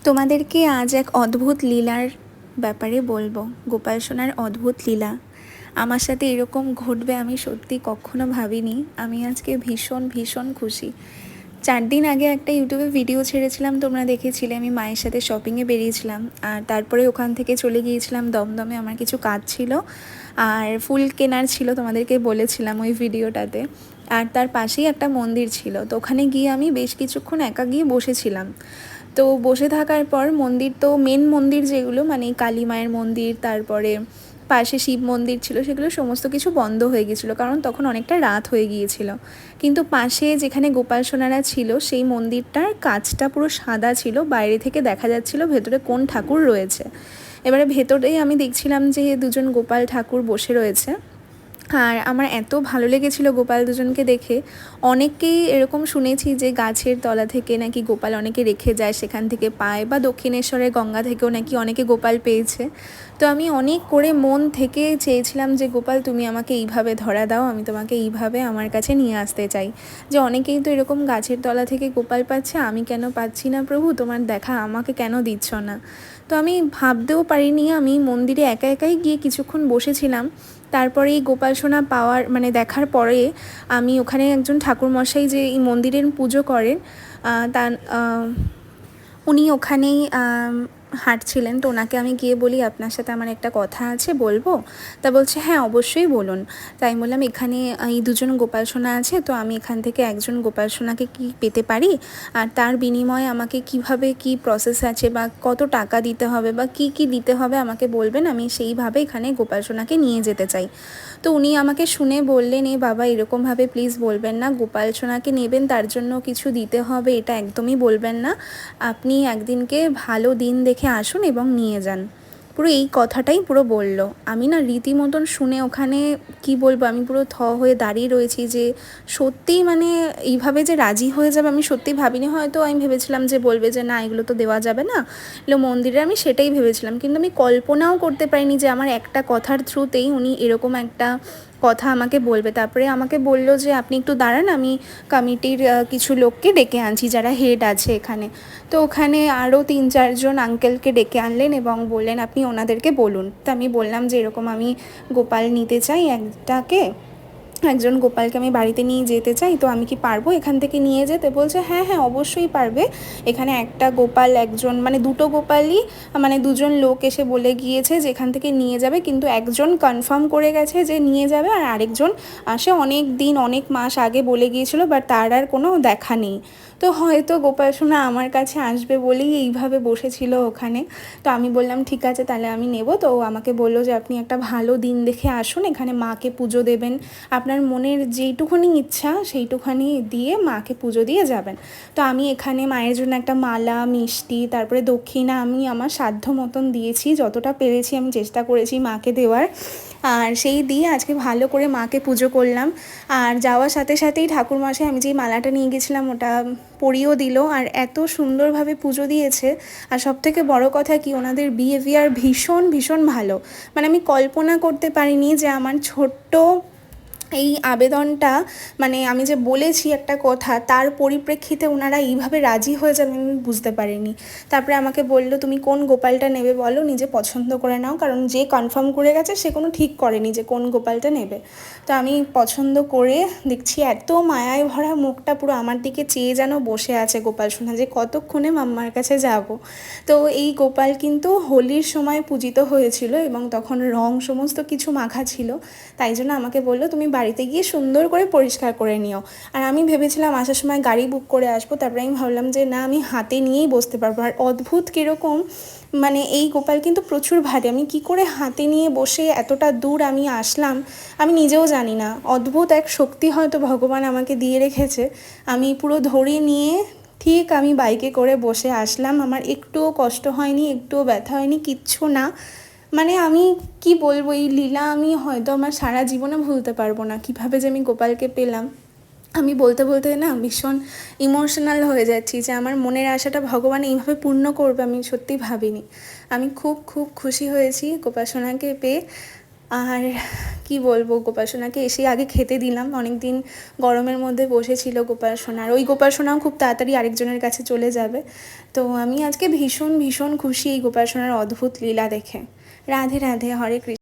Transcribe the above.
তোমাদেরকে আজ এক অদ্ভুত লীলার ব্যাপারে বলবো। গোপাল সোনার অদ্ভুত লীলা আমার সাথে এরকম ঘটবে আমি সত্যি কখনো ভাবিনি। আমি আজকে ভীষণ ভীষণ খুশি। 4 দিন আগে একটা ইউটিউবে ভিডিও ছেড়েছিলাম, তোমরা দেখেছিলে। আমি মায়ের সাথে শপিংয়ে বেরিয়েছিলাম, আর তারপরে ওখান থেকে চলে গিয়েছিলাম দমদমে। আমার কিছু কাজ ছিল আর ফুল কেনার ছিল, তোমাদেরকে বলেছিলাম ওই ভিডিওটাতে। আর তার পাশেই একটা মন্দির ছিল, তো ওখানে গিয়ে আমি বেশ কিছুক্ষণ একা গিয়ে বসেছিলাম। তো বসে থাকার পর মন্দির, তো মেন মন্দির যেগুলো মানে কালী মায়ের মন্দির, তারপরে পাশে শিব মন্দির ছিল, সেগুলো সমস্ত কিছু বন্ধ হয়ে গিয়েছিলো, কারণ তখন অনেকটা রাত হয়ে গিয়েছিল। কিন্তু পাশে যেখানে গোপাল সোনারা ছিল সেই মন্দিরটার কাঁচটা পুরো সাদা ছিল, বাইরে থেকে দেখা যাচ্ছিল ভেতরে কোন ঠাকুর রয়েছে। এবারে ভেতরেই আমি দেখছিলাম যে দুজন গোপাল ঠাকুর বসে রয়েছে। আর আমার এত ভালো লেগেছিলো গোপাল দুজনকে দেখে। অনেকেই এরকম শুনেছি যে গাছের তলা থেকে নাকি গোপাল অনেকে রেখে যায়, সেখান থেকে পায়, বা দক্ষিণেশ্বরের গঙ্গা থেকেও নাকি অনেকে গোপাল পেয়েছে। তো আমি অনেক করে মন থেকে চেয়েছিলাম যে গোপাল তুমি আমাকে এইভাবে ধরা দাও, আমি তোমাকে এইভাবে আমার কাছে নিয়ে আসতে চাই। যে অনেকেই তো এরকম গাছের তলা থেকে গোপাল পাচ্ছে, আমি কেন পাচ্ছি না প্রভু, তোমার দেখা আমাকে কেন দিচ্ছ না। তো আমি ভাবতেও পারিনি, আমি মন্দিরে একা একাই গিয়ে কিছুক্ষণ বসেছিলাম। তারপরে এই গোপাল সোনা পাওয়ার মানে দেখার পরে আমি ওখানে একজন ঠাকুরমশাই যে এই মন্দিরের পুজো করেন, তার উনি ওখানেই হাঁটছিলেন। তো ওনাকে আমি গিয়ে বলি, আপনার সাথে আমার একটা কথা আছে, বলবো? তা বলছে হ্যাঁ অবশ্যই বলুন। তাই বললাম এখানে এই দুজন গোপাল সোনা আছে, তো আমি এখান থেকে একজন গোপাল সোনাকে কি পেতে পারি, আর তার বিনিময়ে আমাকে কিভাবে কি প্রসেস আছে, বা কত টাকা দিতে হবে, বা কি কি দিতে হবে আমাকে বলবেন, আমি সেইভাবে এখানে গোপাল সোনাকে নিয়ে যেতে চাই। তো উনি আমাকে শুনে বললেন, এ বাবা এরকমভাবে প্লিজ বলবেন না, গোপাল সোনাকে নেবেন তার জন্য কিছু দিতে হবে এটা একদমই বলবেন না। আপনি একদিনকে ভালো দিন দেখে আসুন এবং নিয়ে যান। পুরো এই কথাটাই পুরো বলল। আমি না রীতিমতন শুনে ওখানে কি বলবো, আমি পুরো হয়ে দাঁড়িয়ে রয়েছি যে সত্যিই মানে এইভাবে যে রাজি হয়ে যাবে আমি সত্যিই ভাবিনি। হয়তো আমি ভেবেছিলাম যে বলবে যে না এগুলো তো দেওয়া যাবে না, এগুলো মন্দিরে, আমি সেটাই ভেবেছিলাম। কিন্তু আমি কল্পনাও করতে পারিনি যে আমার একটা কথার থ্রুতেই উনি এরকম একটা কথা আমাকে বলবে। তারপরে আমাকে বলল যে আপনি একটু দাঁড়ান, আমি কমিটির কিছু লোককে ডেকে আনছি যারা হেড আছে এখানে। তো ওখানে আরও 3-4 জন আঙ্কেলকে ডেকে আনলেন এবং বললেন আপনি ওনাদেরকে বলুন। তো আমি বললাম যে এরকম আমি গোপাল নিতে চাই একজন গোপালকে আমি বাড়িতে নিয়ে যেতে চাই, তো আমি কি পারবো এখান থেকে নিয়ে যেতে? বলছে হ্যাঁ হ্যাঁ অবশ্যই পারবে। এখানে একটা গোপাল, একজন মানে দুটো গোপালই, মানে দুজন লোক এসে বলে গিয়েছে যে এখান থেকে নিয়ে যাবে, কিন্তু একজন কনফার্ম করে গেছে যে নিয়ে যাবে, আর আরেকজন সে অনেক দিন অনেক মাস আগে বলে গিয়েছিল, বাট তার আর কোনো দেখা নেই। তো হয়তো গোপাল সোনা আমার কাছে আসবে বলেই এইভাবে বসেছিল ওখানে। তো আমি বললাম ঠিক আছে তাহলে আমি নেব। তো আমাকে বললো যে আপনি একটা ভালো দিন দেখে আসুন, এখানে মাকে পুজো দেবেন, আপনার মনের যেইটুখানি ইচ্ছা সেইটুখানি দিয়ে মাকে পুজো দিয়ে যাবেন। তো আমি এখানে মায়ের জন্য একটা মালা, মিষ্টি, তারপরে দক্ষিণা আমি আমার সাধ্য মতন দিয়েছি, যতটা পেরেছি আমি চেষ্টা করেছি মাকে দেওয়ার। আর সেই দিয়ে আজকে ভালো করে মাকে পুজো করলাম। আর যাওয়ার সাথে সাথেই ঠাকুরমশাই আমি যেই মালাটা নিয়ে গেছিলাম ওটা পরিয়েও দিল, আর এত সুন্দরভাবে পুজো দিয়েছে। আর সবথেকে বড় কথা কি, ওনাদের বিহেভিয়ার ভীষণ ভীষণ ভালো। মানে আমি কল্পনা করতে পারিনি যে আমার ছোট্ট এই আবেদনটা, মানে আমি যে বলেছি একটা কথা, তার পরিপ্রেক্ষিতে ওনারা এইভাবে রাজি হয়ে যাবে আমি বুঝতে পারিনি। তারপরে আমাকে বললো তুমি কোন গোপালটা নেবে বলো, নিজে পছন্দ করে নাও, কারণ যে কনফার্ম করে গেছে সে কোনো ঠিক করেনি যে কোন গোপালটা নেবে। তো আমি পছন্দ করে দেখছি এত মায়ায় ভরা মুখটা পুরো আমার দিকে চেয়ে যেন বসে আছে গোপাল সোনা, যে কতক্ষণে মাম্মার কাছে যাব। তো এই গোপাল কিন্তু হোলির সময় পূজিত হয়েছিল এবং তখন রং সমস্ত কিছু মাখা ছিল। তাই জন্য আমাকে বললো তুমি বাড়িতে গিয়ে সুন্দর করে পরিষ্কার করে নিও। আর আমি ভেবেছিলাম আসার সময় গাড়ি বুক করে আসবো, তারপরে আমি ভাবলাম যে না আমি হাতে নিয়েই বসতে পারবো। আর অদ্ভুত কীরকম, মানে এই গোপাল কিন্তু প্রচুর ভারী, আমি কি করে হাতে নিয়ে বসে এতটা দূর আমি আসলাম আমি নিজেও জানি না। অদ্ভুত এক শক্তি হয়তো ভগবান আমাকে দিয়ে রেখেছে। আমি পুরো ধরে নিয়ে ঠিক আমি বাইকে করে বসে আসলাম, আমার একটুও কষ্ট হয়নি, একটুও ব্যথা হয়নি, কিচ্ছু না। মানে আমি কি বলবো, এই লীলা আমি হয়তো আমার সারা জীবনে ভুলতে পারবো না। কিভাবে যে আমি গোপালকে পেলাম, আমি বলতে বলতে না ভীষণ ইমোশনাল হয়ে যাচ্ছি যে আমার মনের আশাটা ভগবান এইভাবে পূর্ণ করবে আমি সত্যি ভাবিনি। আমি খুব খুব খুশি হয়েছি গোপাল সোনাকে পেয়ে। আর কি বলবো, গোপাল সোনাকে এসে আগে খেতে দিলাম। অনেক দিন গরমের মধ্যে বসেছিল গোপাল সোনা, আর ওই গোপাল সোনাও খুব তাড়াতাড়ি আরেকজনের কাছে চলে যাবে। তো আমি আজকে ভীষণ ভীষণ খুশি এই গোপাল সোনার অদ্ভুত লীলা দেখে। রাধে রাধে, হরে কৃষ্ণ।